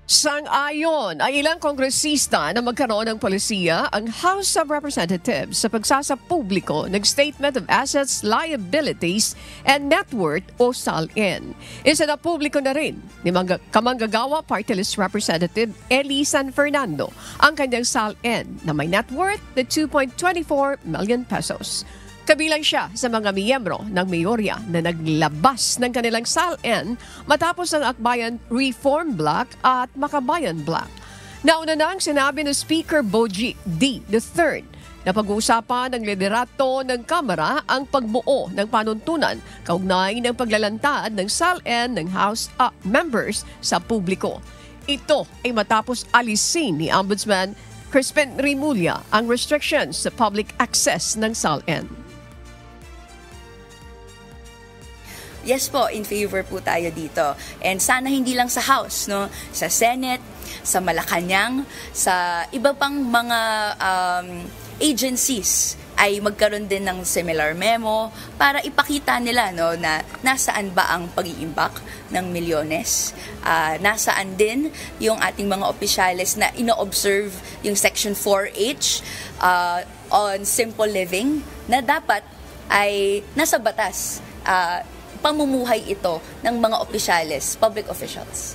Sang-ayon ang ilang kongresista na magkaroon ng polisiya ang House of Representatives sa pagsasapubliko ng Statement of Assets, Liabilities, and Net Worth o SALN. Isa na publiko na rin ni Kamanggagawa Party List Representative Eli San Fernando ang kanyang SALN na may net worth na 2.24 million pesos. Kabilang siya sa mga miyembro ng mayorya na naglabas ng kanilang SALN matapos ang Akbayan Reform Bloc at Makabayan Bloc. Nauna na ang sinabi ng Speaker Boji D. III na pag-uusapan ng liderato ng Kamara ang pagbuo ng panuntunan kaugnay ng paglalantad ng SALN ng House members sa publiko. Ito ay matapos alisin ni Ombudsman Crispin Rimulya ang restrictions sa public access ng SALN. Yes po, in favor po tayo dito. And sana hindi lang sa House, no? Sa Senate, sa Malacanang, sa iba pang mga agencies ay magkaroon din ng similar memo para ipakita nila, no, na nasaan ba ang pag-iimbak ng milyones. Nasaan din yung ating mga opisyales na ino-observe yung Section 4H on simple living na dapat ay nasa batas. Pamumuhay ito ng mga opisyales, public officials.